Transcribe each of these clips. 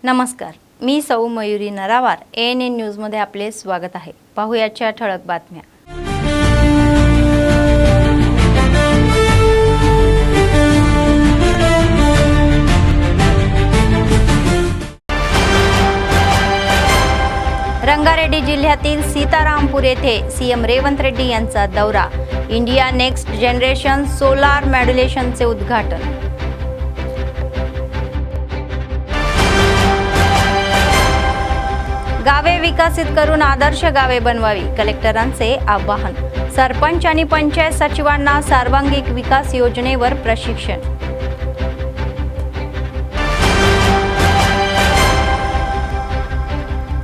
नमस्कार, मी सौ मयुरी नरावार. ANN न्यूजमध्ये आपले स्वागत आहे. पाहूयाच्या ठळक बातम्या. रंगारेड्डी जिल्ह्यातील सीतारामपूर येथे सीएम रेवंत रेड्डी यांचा दौरा. इंडिया नेक्स्ट जनरेशन सोलार मॉड्युलेशनचे उद्घाटन. गावे विकसित करून आदर्श गावे बनवावी, कलेक्टरांचे आवाहन. सरपंच आणि पंचायत सचिवांना सर्वांगीण विकास योजनेवर प्रशिक्षण.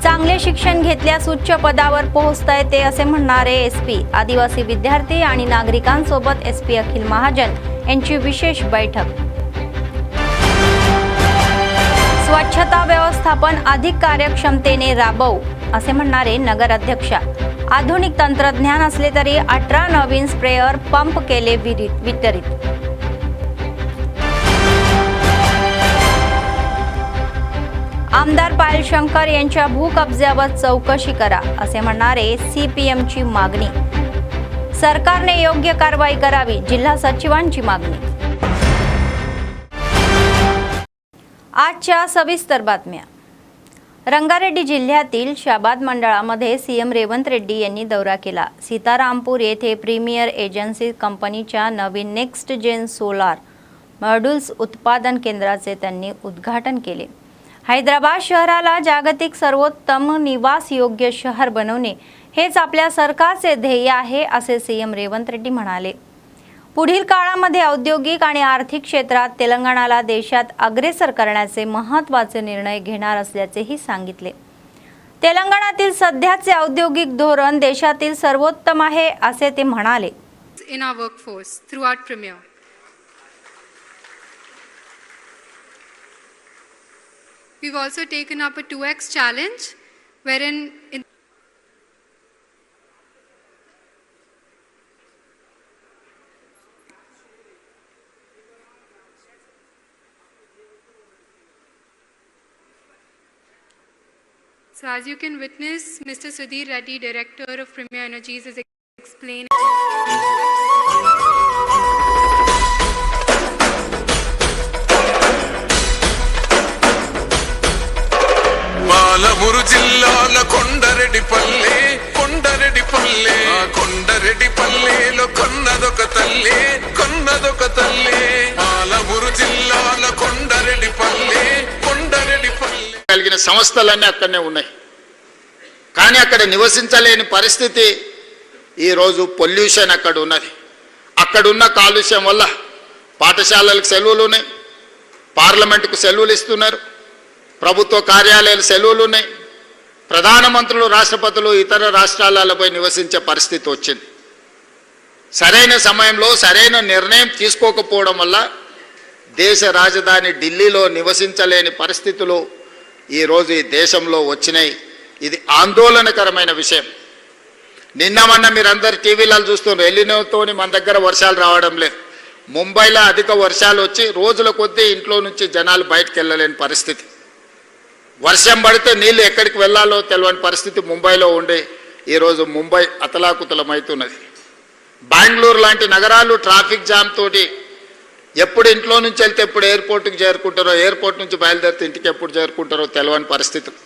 चांगले शिक्षण घेतल्यास उच्च पदावर पोहोचता येते असे म्हणणारे एसपी. आदिवासी विद्यार्थी आणि नागरिकांसोबत एसपी अखिल महाजन यांची विशेष बैठक. स्वच्छता व्यवस्थापन अधिक कार्यक्षमतेने राबवू असे म्हणणारे नगराध्यक्षा. आधुनिक तंत्रज्ञान असले तरी 18 नवीन स्प्रेयर पंप केले वितरित. आमदार पायल शंकर यांच्या भूकब्जावर चौकशी करा असे म्हणणारे CPMची मागणी. सरकारने योग्य कारवाई करावी, जिल्हा सचिवांची मागणी. आजच्या सविस्तर बातम्या. रंगारेड्डी जिल्ह्यातील शाबाद मंडळामध्ये सीएम रेवंत रेड्डी यांनी दौरा केला. सीतारामपूर येथे प्रीमियर एजन्सी कंपनीच्या नवीन नेक्स्ट जेन सोलार मॉड्यूल्स उत्पादन केंद्राचे त्यांनी उद्घाटन केले. हैदराबाद शहराला जागतिक सर्वोत्तम निवास योग्य शहर बनवणे हेच आपल्या सरकारचे ध्येय आहे असे सीएम रेवंत रेड्डी म्हणाले. पुढील काळामध्ये औद्योगिक आणि आर्थिक क्षेत्रात तेलंगणाला देशात अग्रेसर करण्याचे महत्त्वाचे निर्णय घेणार असल्याचेही सांगितले. तेलंगणातील सध्याचे औद्योगिक धोरण देशातील सर्वोत्तम आहे असे ते म्हणाले. In our workforce throughout Premier. We've also taken up a 2x challenge wherein So as you can witness, Mr. Sudhir Reddy, Director of Premier Energies, is explaining. Palamuru జిల్లాల కొండరెడ్డిపల్లె కొండరెడ్డిపల్లెలో కొన్నదొక తల్లి పాలమూరు జిల్లాల కొండరెడ్డిపల్లె కలిగిన సంస్థలన్నీ అక్కడనే ఉన్నాయి. కానీ అక్కడ నివసించలేని పరిస్థితి ఈరోజు పొల్యూషన్ అక్కడ ఉన్నది. అక్కడున్న కాలుష్యం వల్ల పాఠశాలలకు సెలవులు ఉన్నాయి, పార్లమెంటుకు సెలవులు ఇస్తున్నారు, ప్రభుత్వ కార్యాలయాలు సెలవులు ఉన్నాయి, ప్రధానమంత్రులు రాష్ట్రపతులు ఇతర రాష్ట్రాలపై నివసించే పరిస్థితి వచ్చింది. సరైన సమయంలో సరైన నిర్ణయం తీసుకోకపోవడం వల్ల దేశ రాజధాని ఢిల్లీలో నివసించలేని పరిస్థితులు ఈరోజు ఈ దేశంలో వచ్చినాయి. ఇది ఆందోళనకరమైన విషయం. నిన్న మొన్న మీరందరు టీవీలలో చూస్తున్నారు, ఎలినోతోని మన దగ్గర వర్షాలు రావడం లేదు. ముంబైలో అధిక వర్షాలు వచ్చి రోజుల కొద్దీ ఇంట్లో నుంచి జనాలు బయటకు వెళ్ళలేని పరిస్థితి. వర్షం పడితే నీళ్ళు ఎక్కడికి వెళ్ళాలో తెలియని పరిస్థితి ముంబైలో ఉండి ఈరోజు ముంబై అతలాకుతలమవుతున్నది. బెంగళూరు లాంటి నగరాలు ట్రాఫిక్ జామ్ తోటి ఎప్పుడు ఇంట్లో నుంచి వెళ్తే ఎప్పుడు ఎయిర్పోర్ట్కి చేరుకుంటారో, ఎయిర్పోర్ట్ నుంచి బయలుదేరితే ఇంటికి ఎప్పుడు చేరుకుంటారో తెలియని పరిస్థితులు.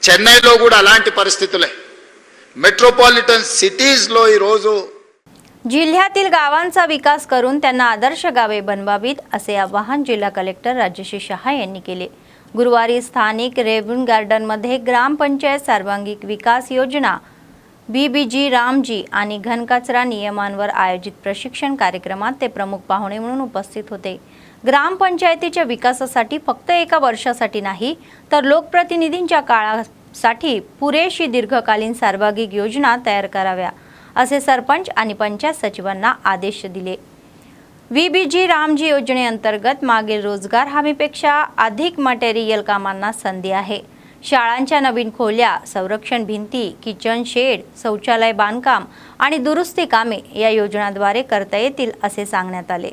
చెన్నైలో కూడా అలాంటి పరిస్థితులే. मेट्रोपॉलिटन सिटीजलो ఈరోజు जिल्ह्यातील गावांचा विकास करून त्यांना आदर्श गावे बनवावीत असे आवाहन जिल्हा कलेक्टर राजश्री शहा यांनी केले. गुरुवारी स्थानिक रेव्हन्यू गार्डनमध्ये ग्रामपंचायत सर्वांगीण विकास योजना BBG रामजी आणि घनकचरा नियमांवर आयोजित प्रशिक्षण कार्यक्रमात ते प्रमुख पाहुणे म्हणून उपस्थित होते. ग्रामपंचायतीच्या विकासासाठी फक्त एका वर्षासाठी नाही तर लोकप्रतिनिधींच्या काळासाठी पुरेशी दीर्घकालीन सर्वांगीण योजना तयार कराव्या असे सरपंच आणि पंचायत सचिवांना आदेश दिले. BBG रामजी योजनेअंतर्गत मागील रोजगार हमीपेक्षा अधिक मटेरियल कामांना संधी आहे. शाळांच्या नवीन खोल्या, संरक्षण भिंती, किचन शेड, शौचालय बांधकाम आणि दुरुस्ती कामे या योजनाद्वारे करता येतील असे सांगण्यात आले.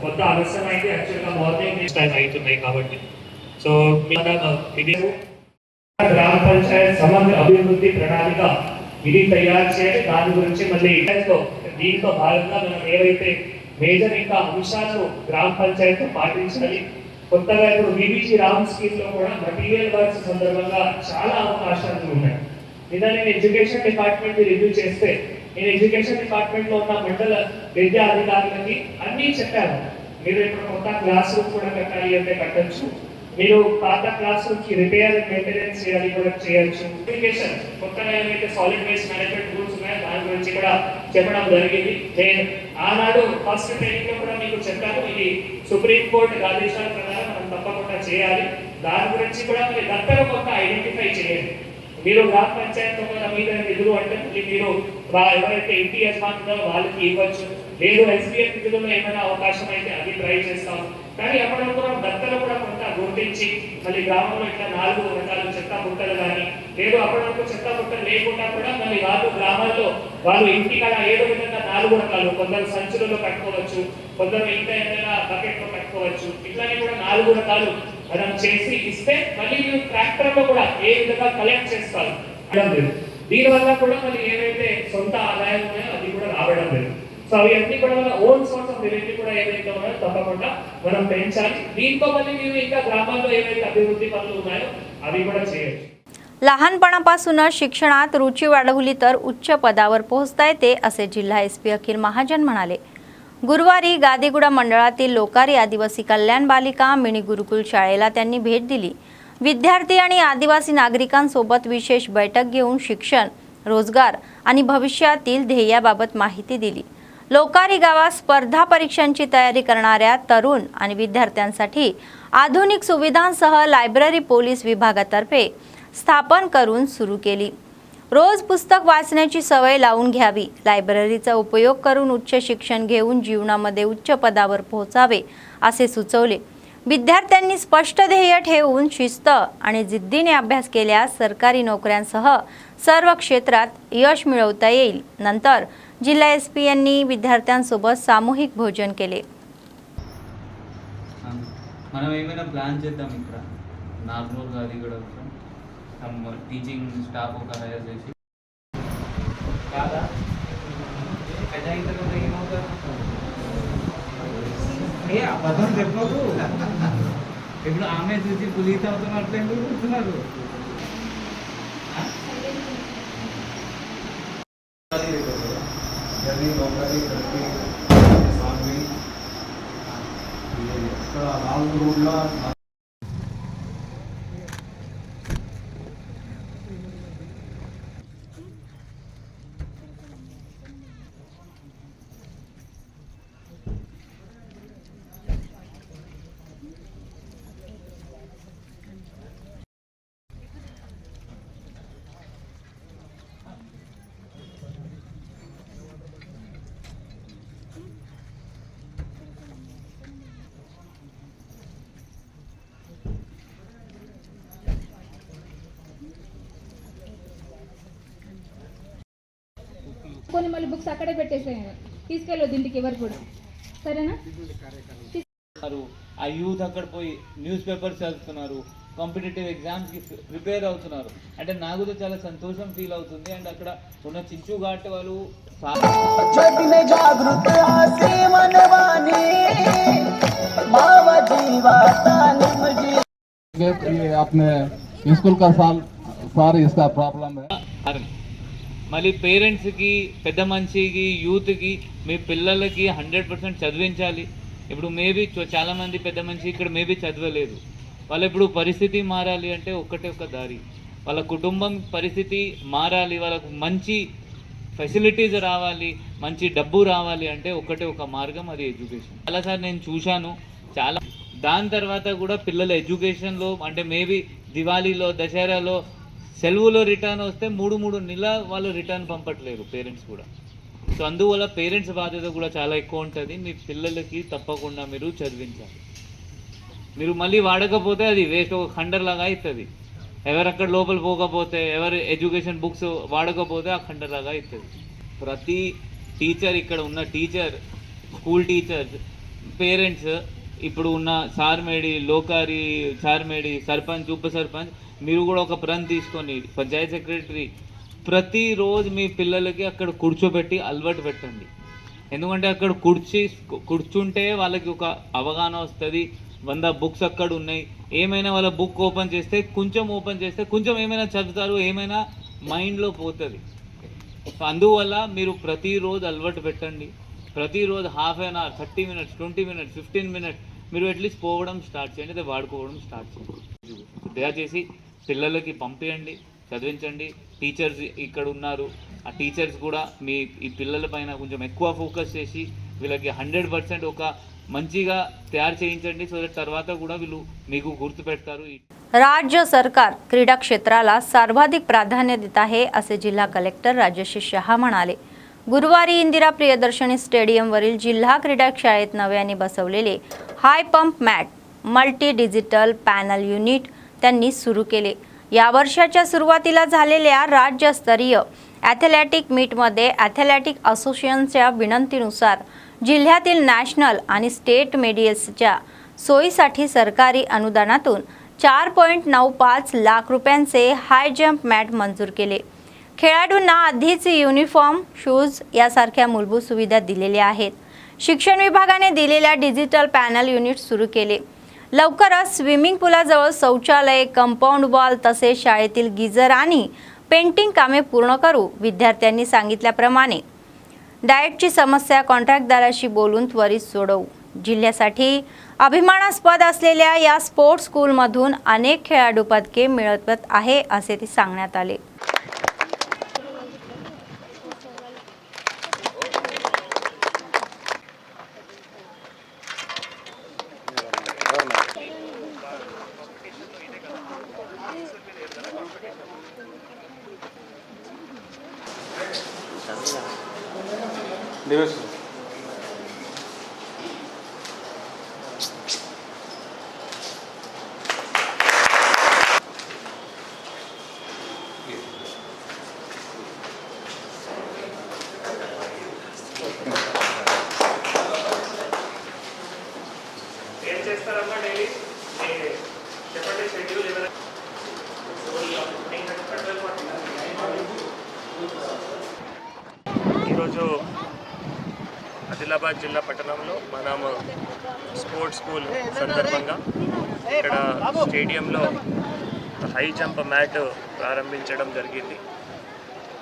కొంత ఆలస్యం అయితే యాక్చువల్గా మార్నింగ్ టైం అవుతున్నాయి కాబట్టి సో ఇది గ్రామ పంచాయత్ సమగ్ర అభివృద్ధి ప్రణాళిక ఇది తయారు చేయాలి. దాని గురించి మళ్ళీ దీంతో భాగంగా మనం ఏవైతే మేజర్ ఇంకా అంశాలు గ్రామ పంచాయతీ పాటించాలి. కొత్తగా ఇప్పుడు విబిజి రామ్ స్కీమ్ లో కూడా మటీరియల్ వర్క్స్ సందర్భంగా చాలా అవకాశాలు ఉన్నాయి. నిన్న నేను ఎడ్యుకేషన్ డిపార్ట్మెంట్ రివ్యూ చేస్తే నేను ఎడ్యుకేషన్ డిపార్ట్మెంట్ లో ఉన్న మండల విద్యా అధికారులకి అన్ని చెప్పాను. మీరు ఇప్పుడు కొత్త క్లాస్ రూమ్ కూడా కట్టాలి అంటే కట్టొచ్చు, మీరు పాత క్లాస్ రూమ్ కి రిపేర్ మెయింటెనెన్స్ చేయాలి కూడా చేయొచ్చు. ఎడ్యుకేషన్ కొత్తగా ఏమైతే సాలిడ్ వేస్ట్ మేనేజ్మెంట్ రూల్స్ ఉన్నాయో దాని గురించి కూడా చెప్పడం జరిగింది. నేను ఆనాడు ఫస్ట్ ట్రైనింగ్ లో కూడా మీకు చెప్పాను, ఇది సుప్రీం కోర్టు ఆదేశాల ప్రకారం మనం తప్పకుండా చేయాలి. దాని గురించి కూడా మీరు దత్తల కొంత ఐడెంటిఫై చేయండి. మీరు గ్రామ పంచాయత్ మీద నిధులు అంటే మీరు ఎవరైతే ఇంటి యజమానులో వాళ్ళకి ఇవ్వచ్చు, లేదు ఎస్బీఎఫ్ నిధులలో ఏమైనా అవకాశం అయితే అది ట్రై చేస్తాం. కానీ అప్పుడప్పుడు దత్తలు కూడా కొంత గుర్తించి మళ్ళీ గ్రామంలో ఇట్లా 4 రకాల చెత్త బుట్టలు కానీ లేదు అప్పుడప్పుడు చెత్త బుట్టలు లేకుండా కూడా మళ్ళీ వాళ్ళు గ్రామాల్లో వాళ్ళు ఇంటికి అలా ఏదో విధంగా 4 రకాలు, కొందరు సంచులలో కట్టుకోవచ్చు, కొందరు ఇంత ఏదైనా బకెట్ లో కట్టుకోవచ్చు, ఇట్లానే కూడా 4 రకాలు మనం చేసి ఇస్తే మళ్ళీ మీరు ట్రాక్టర్ లో కూడా ఏ విధంగా కలెక్ట్ చేస్తారు. దీనివల్ల కూడా మళ్ళీ ఏవైతే సొంత ఆదాయం ఉన్నాయో అది కూడా రావడం లేదు. సో అవి అన్ని కూడా మన ఓన్ సోర్స్ ఆఫ్ రెవెన్యూ కూడా ఏవైతే ఉన్నాయో తప్పకుండా మనం పెంచాలి. దీంతో మళ్ళీ మీరు ఇంకా ग्रामाల్లో ఏవైతే అభివృద్ధి పనులు ఉన్నాయో అవి కూడా చేయొచ్చు. लहानपणापासूनच शिक्षणात रुची वाढवली तर उच्च पदावर पोहोचता येते असे जिल्हा एसपी अखिल महाजन म्हणाले. गुरुवारी गादीगुडा मंडळातील लोकारी आदिवासी कल्याण बालिका मिनी गुरुकुल शाळेला त्यांनी भेट दिली. विद्यार्थी आणि आदिवासी नागरिकांसोबत विशेष बैठक घेऊन शिक्षण, रोजगार आणि भविष्यातील ध्येयाबाबत माहिती दिली. लोकारी गावात स्पर्धा परीक्षांची तयारी करणाऱ्या तरुण आणि विद्यार्थ्यांसाठी आधुनिक सुविधांसह लायब्ररी पोलीस विभागातर्फे स्थापन करून सुरू केली. रोज पुस्तक वाचण्याची सवय लावून घ्यावी, लायब्ररीचा उपयोग करून उच्च शिक्षण घेऊन जीवनामध्ये उच्च पदावर पोहोचावे असे सुचवले. विद्यार्थ्यांनी स्पष्ट ध्येय ठेवून शिस्त आणि जिद्दीने अभ्यास केल्यास सरकारी नोकऱ्यांसह सर्व क्षेत्रात यश मिळवता येईल. नंतर जिल्हा एसपी यांनी विद्यार्थ्यांसोबत सामूहिक भोजन केले. మనం ఏమైనా ప్లాన్ చేద్దాం. ఇక్కడ నార్మల్గా అది కూడా టీచింగ్ స్టాఫ్ ఒక హైర్ చేసి కాదా పెద్ద అయిన తర్వాత ఏమవుతారు? అబద్ధం చెప్పదు. ఇప్పుడు ఆమె చూసి పులీస్ అవుతున్నట్లు ఎందుకు కూర్చున్నారు? కొన్ని మళ్ళీ బుక్స్ అక్కడే పెట్టేసేయండి, తీసుకెళ్ళొద్దు ఇంటికి ఎవరు కూడా, సరేనా? ఆ యూత్ అక్కడ పోయి న్యూస్ పేపర్స్ చదువుతున్నారు, కాంపిటేటివ్ ఎగ్జామ్స్కి ప్రిపేర్ అవుతున్నారు. అంటే నాకు కూడా చాలా సంతోషం ఫీల్ అవుతుంది. అండ్ అక్కడ ఉన్న చిచ్చు ఘాట్ వాళ్ళు अपने स्कूल का सारे इसका प्रॉब्लम है. మళ్ళీ పేరెంట్స్కి, పెద్ద మనిషికి, యూత్కి మీ పిల్లలకి 100% చదివించాలి. ఇప్పుడు మేబీ చాలామంది పెద్ద మనిషి ఇక్కడ మేబీ చదవలేదు. వాళ్ళు ఇప్పుడు పరిస్థితి మారాలి అంటే ఒక్కటే ఒక దారి, వాళ్ళ కుటుంబం పరిస్థితి మారాలి, వాళ్ళకు మంచి ఫెసిలిటీస్ రావాలి, మంచి డబ్బు రావాలి అంటే ఒక్కటే ఒక మార్గం, అది ఎడ్యుకేషన్. చాలాసార్లు నేను చూశాను చాలా. దాని తర్వాత కూడా పిల్లల ఎడ్యుకేషన్లో అంటే మేబీ దివాళీలో, దసరాలో సెలవులో రిటర్న్ వస్తే 3 నెలల వాళ్ళు రిటర్న్ పంపట్లేరు పేరెంట్స్ కూడా. సో అందువల్ల పేరెంట్స్ బాధ్యత కూడా చాలా ఎక్కువ ఉంటుంది. మీ పిల్లలకి తప్పకుండా మీరు చదివించాలి. మీరు మళ్ళీ వాడకపోతే అది వేస్ట్, ఒక ఖండర్లాగా అవుతుంది. ఎవరక్కడ లోపల పోకపోతే, ఎవరు ఎడ్యుకేషన్ బుక్స్ వాడకపోతే ఆ ఖండర్లాగా అవుతుంది. ప్రతి టీచర్, ఇక్కడ ఉన్న టీచర్, స్కూల్ టీచర్స్ పేరెంట్స్ ఇప్పుడు ఉన్న సార్మేడి లోకారి చార్మేడి సర్పంచ్ ఉప సర్పంచ్ మీరు కూడా ఒక ప్రణ్ తీసుకొని పంచాయత్ సెక్రటరీ ప్రతిరోజు మీ పిల్లలకి అక్కడ కూర్చోబెట్టి అలవాటు పెట్టండి. ఎందుకంటే అక్కడ కూర్చుంటే వాళ్ళకి ఒక అవగాహన వస్తుంది. 100 బుక్స్ అక్కడ ఉన్నాయి, ఏమైనా వాళ్ళ బుక్ ఓపెన్ చేస్తే కొంచెం ఏమైనా చదువుతారు, ఏమైనా మైండ్లో పోతుంది. అందువల్ల మీరు ప్రతిరోజు అలవాటు పెట్టండి. ప్రతిరోజు half an hour, 30 minutes, 20 minutes, 15 minutes మీరు అట్లీస్ట్ పోవడం స్టార్ట్ చేయండి, అదే వాడుకోవడం స్టార్ట్ చేయండి. దయచేసి పిల్లలకి పంపించండి, చదివించండి. టీచర్స్ ఇక్కడ ఉన్నారు, ఆ టీచర్స్ కూడా ఈ పిల్లల పైన కొంచెం ఎక్కువ ఫోకస్ చేసి వీళ్ళకి 100% ఒక మంచిగా తయారు చేయించండి. సో దట్ తర్వాత కూడా వీళ్ళు మీకు गुर्तुपेडतारू. राज्य सरकार क्रीडा क्षेत्राला सर्वाधिक प्राधान्य देत आहे असे जिल्हा कलेक्टर राजश्री शहा म्हणाले. गुरुवारी इंदिरा प्रियदर्शनी स्टेडियमवरील जिल्हा क्रीडा शाळेत नव्याने बसवलेले high pump mat multi digital panel unit त्यांनी सुरू केले. या वर्षाच्या सुरुवातीला झालेल्या राज्यस्तरीय ॲथलेटिक मीटमध्ये ॲथलेटिक असोसिएशनच्या विनंतीनुसार जिल्ह्यातील नॅशनल आणि स्टेट मेडल्सच्या सोयीसाठी सरकारी अनुदानातून 4.95 लाख रुपयांचे हाय जंप मॅट मंजूर केले. खेळाडूंना आधीच युनिफॉर्म, शूज यासारख्या मूलभूत सुविधा दिलेल्या आहेत. शिक्षण विभागाने दिलेल्या डिजिटल पॅनल युनिट सुरू केले. लवकरच स्विमिंग पूलाजवळ शौचालय, कंपाऊंड वॉल तसेच शाळेतील गिझर आणि पेंटिंग कामे पूर्ण करू. विद्यार्थ्यांनी सांगितल्याप्रमाणे डाएटची समस्या कॉन्ट्रॅक्टदाराशी बोलून त्वरित सोडवू. जिल्ह्यासाठी अभिमानास्पद असलेल्या या स्पोर्ट्स स्कूलमधून अनेक खेळाडू पदके मिळवत आहे असे ते सांगण्यात आले. ఏం చేస్తారమ్మా డైలీ చెప్పండి షెడ్యూల్ ఏమైనా ఈరోజు ఆదిలాబాద్ జిల్లా పట్టణంలో మనం స్పోర్ట్స్ స్కూల్ సందర్భంగా ఇక్కడ స్టేడియంలో హై జంప్ మ్యాట్ ప్రారంభించడం జరిగింది.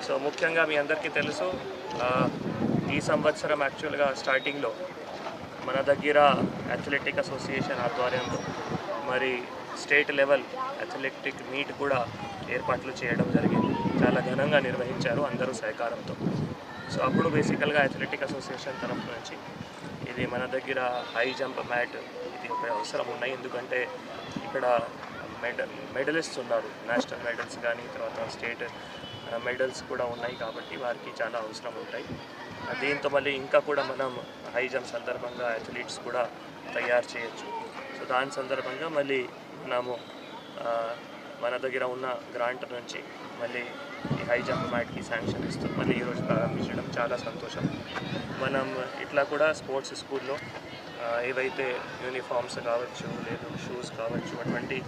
సో ముఖ్యంగా మీ అందరికీ తెలుసు ఈ సంవత్సరం యాక్చువల్గా స్టార్టింగ్లో మన దగ్గర అథ్లెటిక్ అసోసియేషన్ ఆధ్వర్యంలో మరి స్టేట్ లెవెల్ అథ్లెటిక్ మీట్ కూడా ఏర్పాట్లు చేయడం జరిగింది. చాలా ఘనంగా నిర్వహించారు అందరూ సహకారంతో. సో అప్పుడు బేసికల్గా అథ్లెటిక్ అసోసియేషన్ తరఫు నుంచి ఇది మన దగ్గర హై జంప్ మ్యాట్ ఇది ఒక అవసరం ఉన్నాయి. ఎందుకంటే ఇక్కడ మెడలిస్ట్ ఉన్నారు, నేషనల్ మెడల్స్ కానీ తర్వాత స్టేట్ మెడల్స్ కూడా ఉన్నాయి కాబట్టి వారికి చాలా అవసరం ఉంటాయి. దీంతో మళ్ళీ ఇంకా కూడా మనం హై జంప్ సందర్భంగా అథ్లీట్స్ కూడా తయారు చేయొచ్చు. సో దాని సందర్భంగా మళ్ళీ మనము మన దగ్గర ఉన్న గ్రాంట్ నుంచి మళ్ళీ ఈ హై జంప్ మ్యాట్కి శాంక్షన్ ఇస్తూ మళ్ళీ ఈరోజు ప్రారంభించడం చాలా సంతోషం. మనం ఇట్లా కూడా స్పోర్ట్స్ స్కూల్లో ఏవైతే యూనిఫామ్స్ కావచ్చు లేదు షూస్ కావచ్చు అటువంటి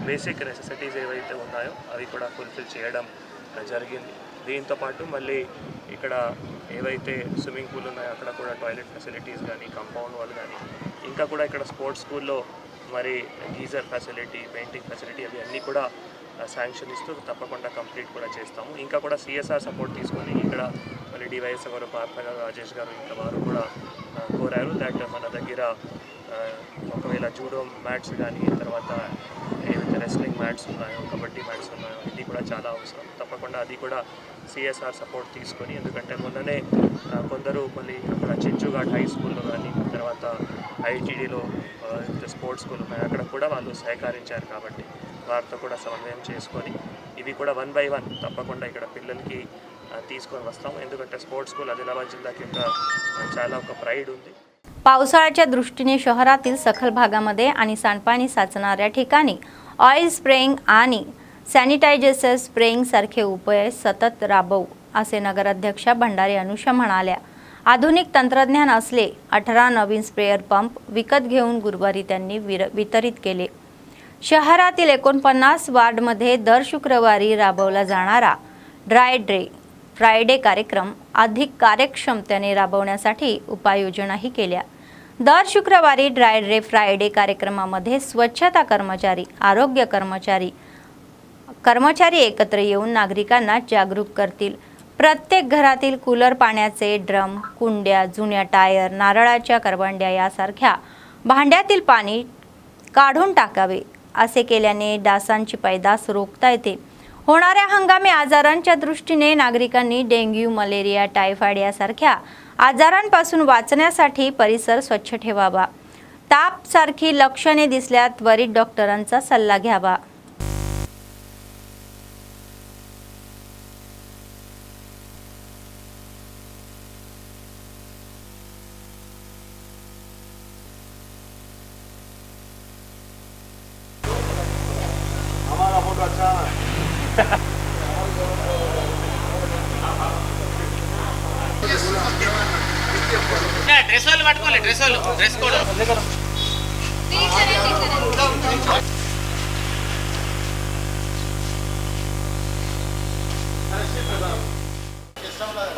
బేసిక్ నెసెసిటీస్ ఏవైతే ఉన్నాయో అవి కూడా ఫుల్ఫిల్ చేయడం జరిగింది. దీంతోపాటు మళ్ళీ ఇక్కడ ఏవైతే స్విమ్మింగ్ పూల్ ఉన్నాయో అక్కడ కూడా టాయిలెట్ ఫెసిలిటీస్ కానీ కాంపౌండ్ వాల్ కానీ ఇంకా కూడా ఇక్కడ స్పోర్ట్స్ స్కూల్లో మరి గీజర్ ఫెసిలిటీ, పెయింటింగ్ ఫెసిలిటీ అవి అన్నీ కూడా శాంక్షన్ ఇస్తూ తప్పకుండా కంప్లీట్ కూడా చేస్తాము. ఇంకా కూడా సిఎస్ఆర్ సపోర్ట్ తీసుకొని ఇక్కడ మళ్ళీ డివైఎస్ గారు, పార్థ గారు, రాజేష్ గారు ఇంకా వారు కూడా కోరారు దట్ మన దగ్గర ఒకవేళ జూడో మ్యాట్స్ కానీ తర్వాత ఏవైతే రెస్లింగ్ మ్యాట్స్ ఉన్నాయో, కబడ్డీ మ్యాట్స్ ఉన్నాయో ఇది కూడా చాలా అవసరం. తప్పకుండా అది కూడా సిఎస్ఆర్ సపోర్ట్ తీసుకొని, ఎందుకంటే మొన్ననే కొందరు మళ్ళీ అక్కడ చెంచుఘాట్ హై స్కూల్లో కానీ తర్వాత ఐటీడీలో స్పోర్ట్స్ స్కూల్ ఉన్నాయి అక్కడ కూడా వాళ్ళు సహకరించారు కాబట్టి వారితో కూడా సమన్వయం చేసుకొని ఇవి కూడా 1 by 1 తప్పకుండా ఇక్కడ పిల్లలకి తీసుకొని వస్తాము. ఎందుకంటే స్పోర్ట్స్ స్కూల్ ఆదిలాబాద్ జిల్లాకి చాలా ఒక ప్రైడ్ ఉంది. पावसाळ्याच्या दृष्टीने शहरातील सखल भागामध्ये आणि सांडपाणी साचणाऱ्या ठिकाणी ऑइल स्प्रेइंग आणि सॅनिटायझर स्प्रेइंग सारखे उपाय सतत राबवू असे नगराध्यक्षा भंडारी अनुषा म्हणाल्या. आधुनिक तंत्रज्ञान असले 18 नवीन स्प्रेअर पंप विकत घेऊन गुरुवारी त्यांनी वितरित केले. शहरातील 49 वार्डमध्ये दर शुक्रवारी राबवला जाणारा ड्राय डे फ्रायडे कार्यक्रम अधिक कार्यक्षमतेने राबवण्यासाठी उपाययोजनाही केल्या. दर शुक्रवारी ड्राय डे फ्रायडे कार्यक्रमामध्ये स्वच्छता कर्मचारी, आरोग्य कर्मचारी एकत्र येऊन नागरिकांना जागरूक करतील. प्रत्येक घरातील कूलर, पाण्याचे ड्रम, कुंड्या, जुन्या टायर, नारळाच्या करवंड्या यासारख्या भांड्यातील पाणी काढून टाकावे. असे केल्याने डासांची पैदास रोखता येते. होणाऱ्या हंगामी आजारांच्या दृष्टीने नागरिकांनी डेंग्यू, मलेरिया, टायफॉइड यासारख्या आजारांपासून वाचण्यासाठी परिसर स्वच्छ ठेवावा. ताप सारखी लक्षणे दिसल्यास त्वरित डॉक्टरांचा सल्ला घ्यावा.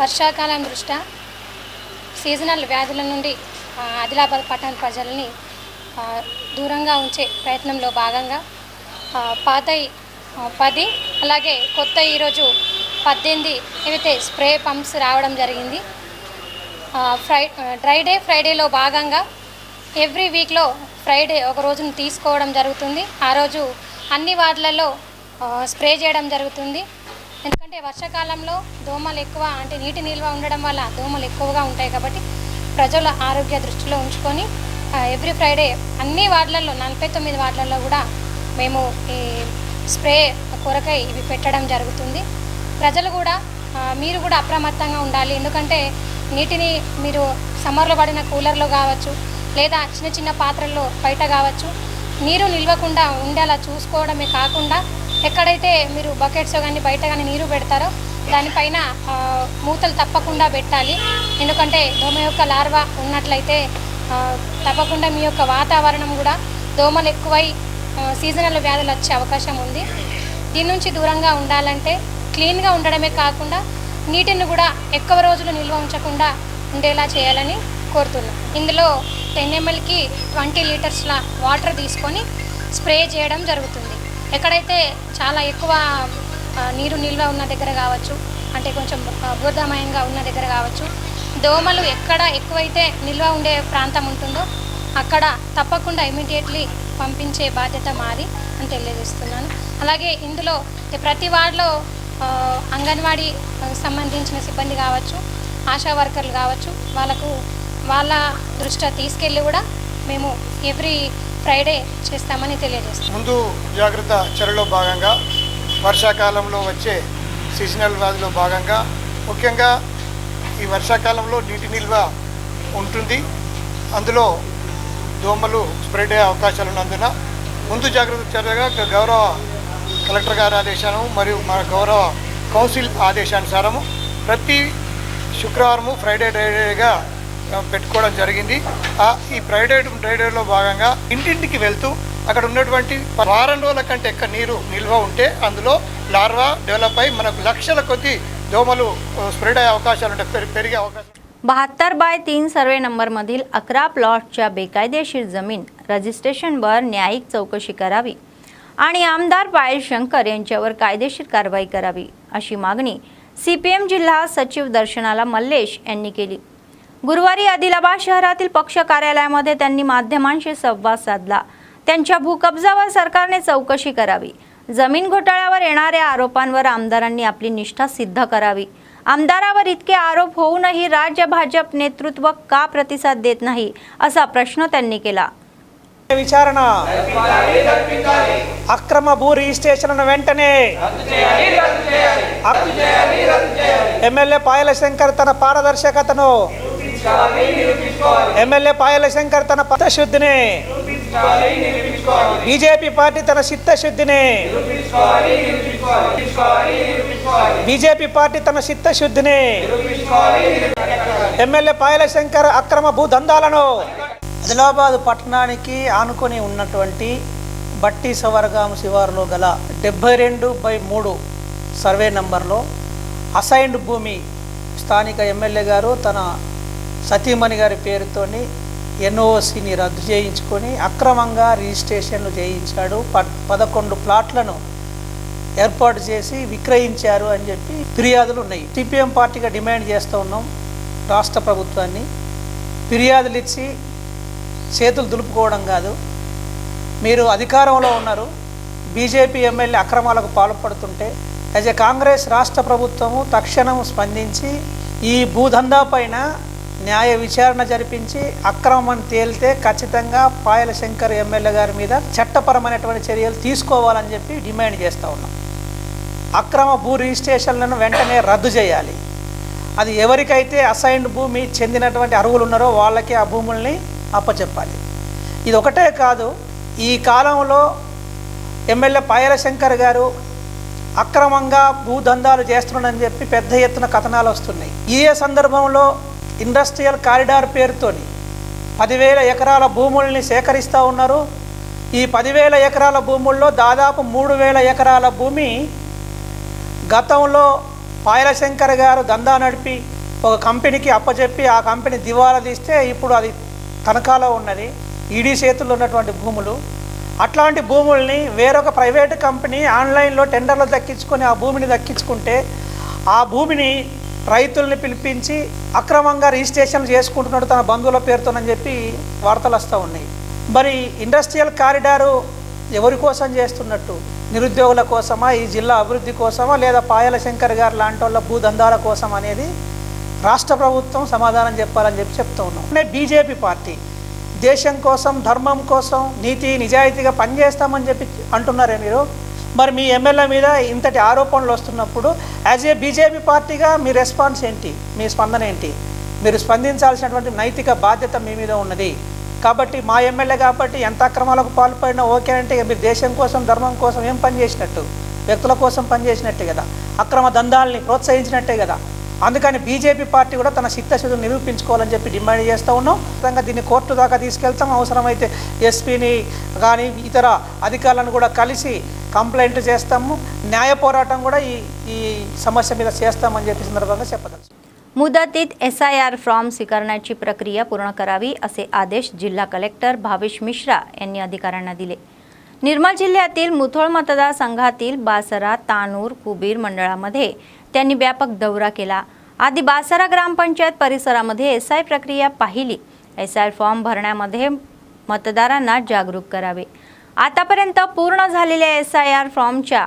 వర్షాకాలం దృష్ట్యా సీజనల్ వ్యాధుల నుండి ఆదిలాబాద్ పట్టణ ప్రజల్ని దూరంగా ఉంచే ప్రయత్నంలో భాగంగా పాతయి 10 అలాగే కొత్త ఈరోజు 18 ఏవైతే స్ప్రే పంప్స్ రావడం జరిగింది. డ్రై డే ఫ్రైడేలో భాగంగా ఎవ్రీ వీక్లో ఫ్రైడే ఒక రోజును తీసుకోవడం జరుగుతుంది. ఆ రోజు అన్ని వార్డులలో స్ప్రే చేయడం జరుగుతుంది. ఎందుకంటే వర్షాకాలంలో దోమలు ఎక్కువ, అంటే నీటి నిల్వ ఉండడం వల్ల దోమలు ఎక్కువగా ఉంటాయి. కాబట్టి ప్రజల ఆరోగ్య దృష్టిలో ఉంచుకొని ఎవ్రీ ఫ్రైడే అన్ని వార్డులలో 49 వార్డులలో కూడా మేము ఈ స్ప్రే కొరకై ఇవి పెట్టడం జరుగుతుంది. ప్రజలు కూడా మీరు కూడా అప్రమత్తంగా ఉండాలి. ఎందుకంటే నీటిని మీరు సమ్మర్లో పడిన కూలర్లో కావచ్చు, లేదా చిన్న చిన్న పాత్రల్లో బయట కావచ్చు, నీరు నిల్వకుండా ఉండేలా చూసుకోవడమే కాకుండా ఎక్కడైతే మీరు బకెట్స్ కానీ బయట కానీ నీరు పెడతారో దానిపైన మూతలు తప్పకుండా పెట్టాలి. ఎందుకంటే దోమ యొక్క లార్వా ఉన్నట్లయితే తప్పకుండా మీ యొక్క వాతావరణం కూడా దోమలు ఎక్కువై సీజనల్ వ్యాధులు వచ్చే అవకాశం ఉంది. దీని నుంచి దూరంగా ఉండాలంటే క్లీన్గా ఉండడమే కాకుండా నీటిని కూడా ఎక్కువ రోజులు నిల్వ ఉంచకుండా ఉండేలా చేయాలని కోరుతున్నాం. ఇందులో 10 mlకి 20 లీటర్స్ల వాటర్ తీసుకొని స్ప్రే చేయడం జరుగుతుంది. ఎక్కడైతే చాలా ఎక్కువ నీరు నిల్వ ఉన్న దగ్గర కావచ్చు, అంటే కొంచెం బురదమయంగా ఉన్న దగ్గర కావచ్చు, దోమలు ఎక్కడ ఎక్కువైతే నిల్వ ఉండే ప్రాంతం ఉంటుందో అక్కడ తప్పకుండా ఇమీడియట్లీ పంపించే బాధ్యత మాది అని తెలియజేస్తున్నాను. అలాగే ఇందులో ప్రతి వార్డులో అంగన్వాడీ సంబంధించిన సిబ్బంది కావచ్చు, ఆశా వర్కర్లు కావచ్చు, వాళ్ళ దృష్ట్యా తీసుకెళ్ళి కూడా మేము ఎవ్రీ ఫ్రైడే చేస్తామని తెలియజేస్తాం. ముందు జాగ్రత్త చర్యలో భాగంగా వర్షాకాలంలో వచ్చే సీజనల్ వ్యాధిలో భాగంగా ముఖ్యంగా ఈ వర్షాకాలంలో నీటి నిల్వ ఉంటుంది. అందులో దోమలు స్ప్రెడ్ అయ్యే అవకాశాలు ఉన్నందున ముందు జాగ్రత్త చర్యగా గౌరవ కలెక్టర్ గారి ఆదేశాను మరియు మా గౌరవ కౌన్సిల్ ఆదేశానుసారము ప్రతి శుక్రవారము ఫ్రైడే డ్రైడేగా పెట్టుకోవడం జరిగింది. ఈ ఫ్రైడే డ్రైడేలో భాగంగా ఇంటింటికి వెళ్తూ అక్కడ ఉన్నటువంటి వారం రోజుల కంటే ఎక్కువ నీరు నిల్వ ఉంటే అందులో లార్వా డెవలప్ అయి మనకు లక్షల కొద్ది దోమలు స్ప్రెడ్ అయ్యే అవకాశాలు ఉంటాయి, పెరిగే అవకాశం. 72/3 सर्वे नंबरमधील 11 प्लॉटच्या बेकायदेशीर जमीन रजिस्ट्रेशनवर न्यायिक चौकशी करावी आणि आमदार पायल शंकर यांच्यावर कायदेशीर कारवाई करावी अशी मागणी CPM जिल्हा सचिव दर्शनाला मल्लेश यांनी केली. गुरुवारी आदिलाबाद शहरातील पक्ष कार्यालयामध्ये त्यांनी माध्यमांशी संवाद साधला. त्यांच्या भूकब्जावर सरकारने चौकशी करावी. जमीन घोटाळ्यावर येणाऱ्या आरोपांवर आमदारांनी आपली निष्ठा सिद्ध करावी. आमदारावर इतके आरोप होऊनही राज्य भाजप नेतृत्व का प्रतिसाद देत नाही असा प्रश्न त्यांनी केला. విచారణ అక్రమ భూ రిజిస్ట్రేషన్లను వెంటనే ఎమ్మెల్యే పాయల శంకర్ తన పారదర్శకతను ఎమ్మెల్యే పాయల శంకర్ తన పద్ధశుద్ధిని బీజేపీ పార్టీ తన చిత్తశుద్ధిని బీజేపీ పార్టీ తన చిత్తశుద్ధిని ఎమ్మెల్యే పాయల శంకర్ అక్రమ భూదందాలను ఆదిలాబాద్ పట్టణానికి ఆనుకొని ఉన్నటువంటి బట్టి సవర్గాం శివారులో గల 72/3 సర్వే నంబర్లో అసైన్డ్ భూమి స్థానిక ఎమ్మెల్యే గారు తన సతీమణి గారి పేరుతోని ఎన్ఓసిని రద్దు చేయించుకొని అక్రమంగా రిజిస్ట్రేషన్లు చేయించాడు. 11 ప్లాట్లను ఏర్పాటు చేసి విక్రయించారు అని చెప్పి ఫిర్యాదులు ఉన్నాయి. సిపిఎం పార్టీగా డిమాండ్ చేస్తూ ఉన్నాం రాష్ట్ర ప్రభుత్వాన్ని, ఫిర్యాదులు ఇచ్చి చేతులు దులుపుకోవడం కాదు. మీరు అధికారంలో ఉన్నారు, బీజేపీ ఎమ్మెల్యే అక్రమాలకు పాల్పడుతుంటే యాజ్ ఏ కాంగ్రెస్ రాష్ట్ర ప్రభుత్వము తక్షణం స్పందించి ఈ భూదందా పైన న్యాయ విచారణ జరిపించి అక్రమం తేలితే ఖచ్చితంగా పాయల శంకర్ ఎమ్మెల్యే గారి మీద చట్టపరమైనటువంటి చర్యలు తీసుకోవాలని చెప్పి డిమాండ్ చేస్తూ ఉన్నాం. అక్రమ భూ రిజిస్ట్రేషన్లను వెంటనే రద్దు చేయాలి. అది ఎవరికైతే అసైన్డ్ భూమి చెందినటువంటి అర్హులు ఉన్నారో వాళ్ళకి ఆ భూముల్ని అప్పచెప్పాలి. ఇది ఒకటే కాదు, ఈ కాలంలో ఎమ్మెల్యే పాయల శంకర్ గారు అక్రమంగా భూదందాలు చేస్తున్నాడని చెప్పి పెద్ద ఎత్తున కథనాలు వస్తున్నాయి. ఇదే సందర్భంలో ఇండస్ట్రియల్ కారిడార్ పేరుతోని 10,000 ఎకరాల భూముల్ని సేకరిస్తూ ఉన్నారు. ఈ 10,000 ఎకరాల భూముల్లో దాదాపు 3,000 ఎకరాల భూమి గతంలో పాయల శంకర్ గారు దందా నడిపి ఒక కంపెనీకి అప్పచెప్పి ఆ కంపెనీ దివాలా తీస్తే ఇప్పుడు అది తనఖాలో ఉన్నది, ఈడీ చేతుల్లో ఉన్నటువంటి భూములు. అట్లాంటి భూముల్ని వేరొక ప్రైవేటు కంపెనీ ఆన్లైన్లో టెండర్లు దక్కించుకొని ఆ భూమిని దక్కించుకుంటే ఆ భూమిని రైతుల్ని పిలిపించి అక్రమంగా రిజిస్ట్రేషన్ చేసుకుంటున్నాడు తన బంధువుల పేరుతోనని చెప్పి వార్తలు వస్తూ ఉన్నాయి. మరి ఇండస్ట్రియల్ కారిడారు ఎవరి కోసం చేస్తున్నట్టు? నిరుద్యోగుల కోసమా, ఈ జిల్లా అభివృద్ధి కోసమా, లేదా పాయల శంకర్ గారు లాంటి వాళ్ళ భూదందాల కోసం అనేది రాష్ట్ర ప్రభుత్వం సమాధానం చెప్పాలని చెప్పి చెప్తూ ఉన్నాం. బీజేపీ పార్టీ దేశం కోసం, ధర్మం కోసం నీతి నిజాయితీగా పనిచేస్తామని చెప్పి అంటున్నారే మీరు. మరి మీ ఎమ్మెల్యే మీద ఇంతటి ఆరోపణలు వస్తున్నప్పుడు యాజ్ ఏ బీజేపీ పార్టీగా మీ రెస్పాన్స్ ఏంటి, మీ స్పందన ఏంటి? మీరు స్పందించాల్సినటువంటి నైతిక బాధ్యత మీ మీద ఉన్నది. కాబట్టి మా ఎమ్మెల్యే కాబట్టి ఎంత అక్రమాలకు పాల్పడినా ఓకే అంటే మీరు దేశం కోసం, ధర్మం కోసం ఏం పని చేసినట్టు? వ్యక్తుల కోసం పనిచేసినట్టే కదా, అక్రమ దందాలని ప్రోత్సహించినట్టే కదా. అందుకని బీజేపీ పార్టీ కూడా తన చిత్తశుద్ధిని నిరూపించుకోవాలని చెప్పి డిమాండ్ చేస్తూ ఉన్నాం. ఖచ్చితంగా దీన్ని కోర్టు దాకా తీసుకెళ్తాం. అవసరమైతే ఎస్పీని కానీ ఇతర అధికారులను కూడా కలిసి కంప్లైంట్ చేస్తాము. న్యాయ పోరాటం కూడా ఈ समस्या మీద చేస్తామని చెప్పి संदर्भात చెప్పదలుచుకున్నాం. मुदतीत SIR फॉर्म स्वीकारण्याची प्रक्रिया पूर्ण करावी असे आदेश जिल्हा कलेक्टर भावेश मिश्रा यांनी अधिकाऱ्यांना दिले. निर्मल जिल्ह्यातील मुथोळ मतदारसंघातील बासरा, तानूर, कुबीर मंडळामध्ये त्यांनी व्यापक दौरा केला. आधी बासरा ग्रामपंचायत परिसरामध्ये SI प्रक्रिया पाहिली. SI फॉर्म भरण्यामध्ये मतदारांना जागरूक करावे. आतापर्यंत पूर्ण झालेल्या SIR फॉर्मच्या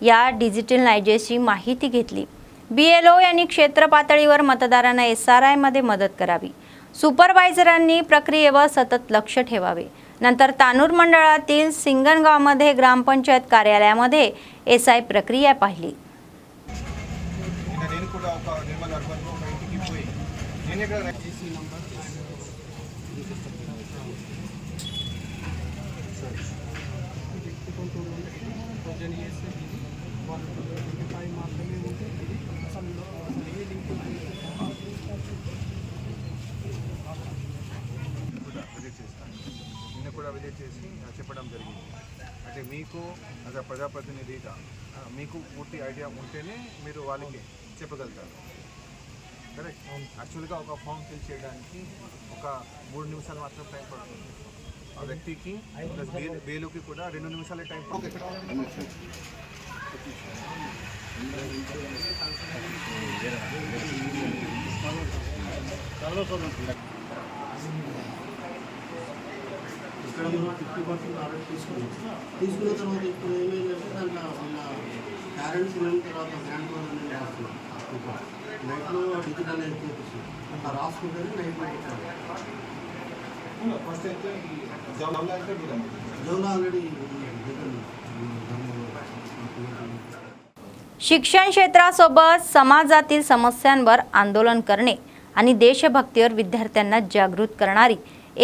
या डिजिटलायझेशनची माहिती घेतली. BLO यांनी क्षेत्र पातळीवर मतदारांना SRI मध्ये मदत करावी. सुपरवायझरांनी प्रक्रियेवर सतत लक्ष ठेवावे. नंतर तानूर मंडळातील सिंगणगावमध्ये ग्रामपंचायत कार्यालयामध्ये SI प्रक्रिया पाहिली. విజిట్ చేసి చెప్పడం జరిగింది. అంటే మీకు యాజ్ అ ప్రజాప్రతినిధిగా మీకు పూర్తి ఐడియా ఉంటేనే మీరు వాళ్ళకి చెప్పగలుగుతారు. కరెక్ట్. యాక్చువల్గా ఒక ఫామ్ ఫిల్ చేయడానికి ఒక 3 నిమిషాలు మాత్రం టైం పడుతుంది. ఆ వ్యక్తికి ప్లస్ బేలుకి కూడా 2 నిమిషాలే టైం పడుతుంది. తీసుకున్న తర్వాత ఇప్పుడు ఏమైందంటే దాంట్లో పేరెంట్స్ వెళ్ళిన తర్వాత గ్రాండ్ ఫాదర్ రాస్తున్నాం. నైట్లో డిజిటల్ చూపిస్తుంది అట్లా రాసుకుంటేనే నైట్లో ఫస్ట్ అయితే జౌలా ఆల్రెడీ शिक्षण क्षेत्रासोबत समाजातील समस्यांवर आंदोलन करणे आणि देशभक्तीवर विद्यार्थ्यांना जागृत करणारी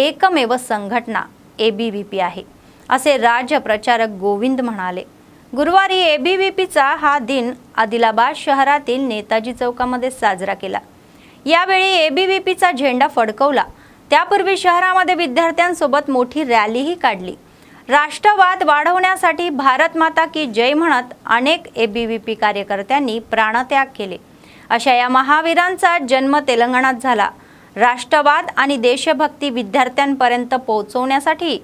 एकमेव संघटना ABVP आहे, असे राज्य प्रचारक गोविंद म्हणाले. गुरुवारी ABVPचा हा दिन आदिलाबाद शहरातील नेताजी चौकामध्ये साजरा केला. यावेळी ABVPचा झेंडा फडकवला. त्यापूर्वी शहरामध्ये विद्यार्थ्यांसोबत मोठी रॅलीही काढली. राष्ट्रवाद वाढवण्यासाठी भारत माता की जय म्हणत अनेक ABVP कार्यकर्त्यांनी प्राणत्याग केले. अशा या महावीरांचा जन्म तेलंगणात झाला. राष्ट्रवाद आणि देशभक्ती विद्यार्थ्यांपर्यंत पोहोचवण्यासाठी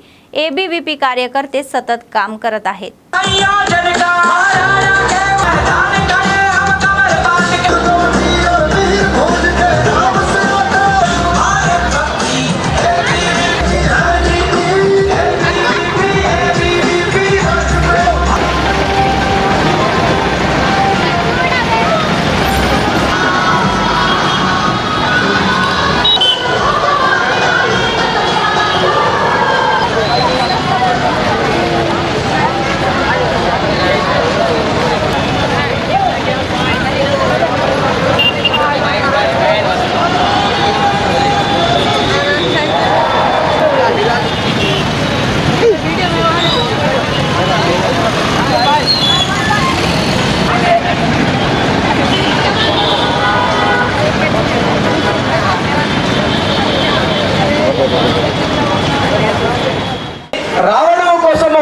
ABVP कार्यकर्ते सतत काम करत आहेत. రావడం కోసము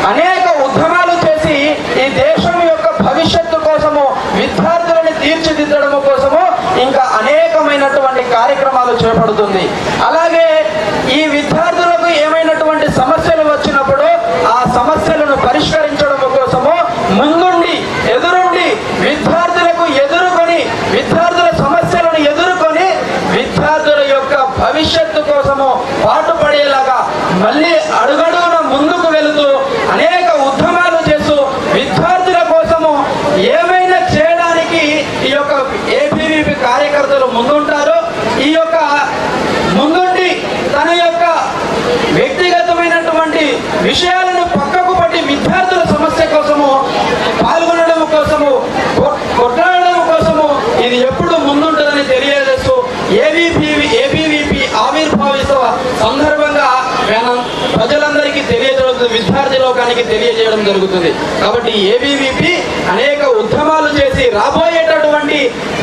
అనేక ఉద్యమాలు చేసి ఈ దేశం యొక్క భవిష్యత్తు కోసము విద్యార్థులను తీర్చిదిద్దడం కోసము ఇంకా అనేకమైనటువంటి కార్యక్రమాలు చేపడుతుంది. అలాగే ఈ విద్యార్థులకు ఏమైనటువంటి సమస్యలు వచ్చినప్పుడు ఆ సమస్యలను పరిష్కరించడం కోసము ముందుండి ఎదురుండి విద్యార్థులకు ఎదుర్కొని విద్యార్థుల సమస్యలను ఎదుర్కొని విద్యార్థుల యొక్క భవిష్యత్తు కోసము పాటుపడేలాగా మళ్ళీ అడుగడుగున ముందుకు వెళుతూ అనేక ఉద్యమాలు చేస్తూ విద్యార్థుల కోసము ఏమైనా చేయడానికి ఈ యొక్క ABVP కార్యకర్తలు ముందుంటారు. ఈ యొక్క ముందుండి తన యొక్క వ్యక్తిగతమైనటువంటి విషయాలను పక్కకు పట్టి విద్యార్థుల సమస్య కోసము పాల్గొనడం కోసము కొట్లాడడం కోసము ఇది ఎప్పుడు ముందుంటుందని తెలియజేస్తూ ABVP ఆవిర్భావిస్తున్న సందర్భంగా ప్రజలందరికీ తెలియజేయడం, విద్యార్థి లోకానికి తెలియజేయడం జరుగుతుంది. కాబట్టి ABVP అనేక ఉద్యమాలు చేసి రాబోయేటటువంటి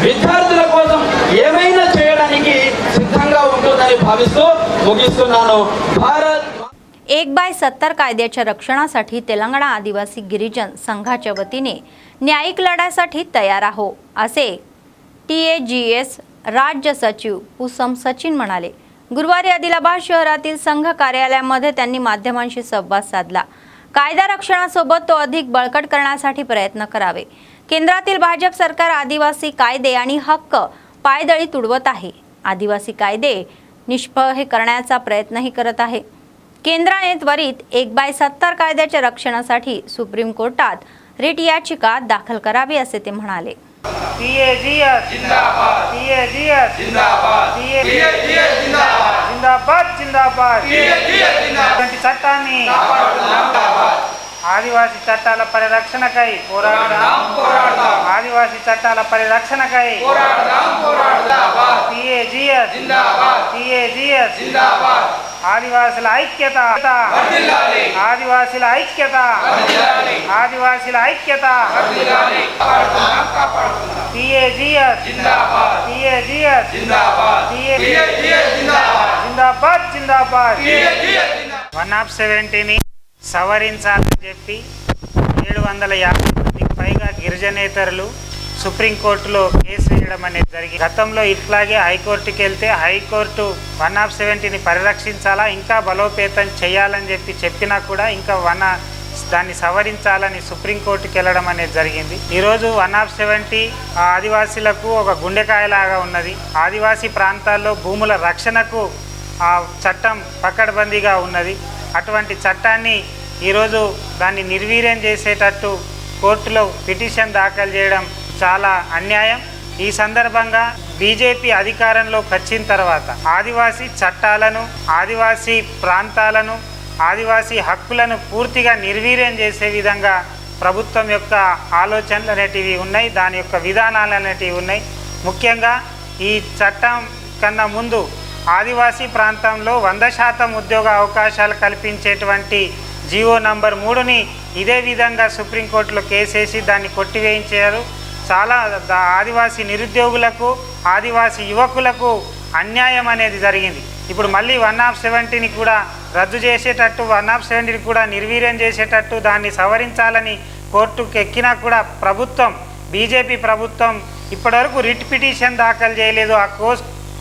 విద్యార్థుల కోసం ఏమైనా చేయడానికి సిద్ధంగా ఉంటుందని భావిస్తూ ముగిస్తున్నాను. భారత్ 1/70 कायद्याच्या रक्षणासाठी तेलंगणा आदिवासी गिरिजन संघाच्या वतीने न्यायिक लढ्यासाठी तयार आहो, असे TAGS राज्य सचिव पुसम सचिन म्हणाले. गुरुवारी आदिलाबाद शहरातील संघ कार्यालयामध्ये त्यांनी माध्यमांशी संवाद साधला. कायदा रक्षणासोबत तो अधिक बळकट करण्यासाठी प्रयत्न करावे. केंद्रातील भाजप सरकार आदिवासी कायदे आणि हक्क पायदळी तुडवत आहे. आदिवासी कायदे निष्फळ करण्याचा प्रयत्नही करत आहे. केंद्राने त्वरित 1/70 कायद्याच्या रक्षणासाठी सुप्रीम कोर्टात रिट याचिका दाखल करावी, असे ते म्हणाले. TAGS जिंदाबाद, TAGS जिंदाबाद, TAGS जिंदाबाद, जिंदाबाद जिंदाबाद, TAGS जिंदाबाद. చట్టాన్ని ఆదివాసీ చట్టాల పరిరక్షణకై పోరాడదాం, ఆదివాసీ చట్టాల పరిరక్షణకై పోరాడదాం. TAGS जिंदाबाद, TAGS जिंदाबाद. ఆదివాసుల ఐక్యత, ఆదివాసుల ఐక్యత, ఆదివాసుల ఐక్యత. TAGS जिंदाबाद, TAGS जिंदाबाद, TAGS जिंदाबाद, जिंदाबाद. 170ని సవరించాలని చెప్పి 750 మందికి పైగా గిరిజనేతరులు సుప్రీంకోర్టులో కేసు వేయడం అనేది జరిగింది. గతంలో ఇట్లాగే హైకోర్టుకి వెళ్తే హైకోర్టు 170ని పరిరక్షించాలా, ఇంకా బలోపేతం చేయాలని చెప్పినా కూడా ఇంకా దాన్ని సవరించాలని సుప్రీంకోర్టుకి వెళ్ళడం అనేది జరిగింది. ఈరోజు 170 ఆదివాసీలకు ఒక గుండెకాయలాగా ఉన్నది. ఆదివాసీ ప్రాంతాల్లో భూముల రక్షణకు ఆ చట్టం పకడ్బందీగా ఉన్నది. అటువంటి చట్టాన్ని ఈరోజు దాన్ని నిర్వీర్యం చేసేటట్టు కోర్టులో పిటిషన్ దాఖలు చేయడం చాలా అన్యాయం. ఈ సందర్భంగా బీజేపీ అధికారంలోకి వచ్చిన తర్వాత ఆదివాసీ చట్టాలను, ఆదివాసీ ప్రాంతాలను, ఆదివాసీ హక్కులను పూర్తిగా నిర్వీర్యం చేసే విధంగా ప్రభుత్వం యొక్క ఆలోచనలు అనేటివి ఉన్నాయి, దాని యొక్క విధానాలు అనేటివి ఉన్నాయి. ముఖ్యంగా ఈ చట్టం కన్నా ముందు ఆదివాసీ ప్రాంతంలో 100% ఉద్యోగ అవకాశాలు కల్పించేటువంటి జీవో నంబర్ 3ని ఇదే విధంగా సుప్రీంకోర్టులో కేసేసి దాన్ని కొట్టివేయించారు. చాలా ఆదివాసీ నిరుద్యోగులకు ఆదివాసీ యువకులకు అన్యాయం అనేది జరిగింది. ఇప్పుడు మళ్ళీ 170ని కూడా రద్దు చేసేటట్టు 170ని కూడా నిర్వీర్యం చేసేటట్టు దాన్ని సవరించాలని కోర్టుకు ఎక్కినా కూడా ప్రభుత్వం బీజేపీ ప్రభుత్వం ఇప్పటివరకు రిట్ పిటిషన్ దాఖలు చేయలేదు. ఆ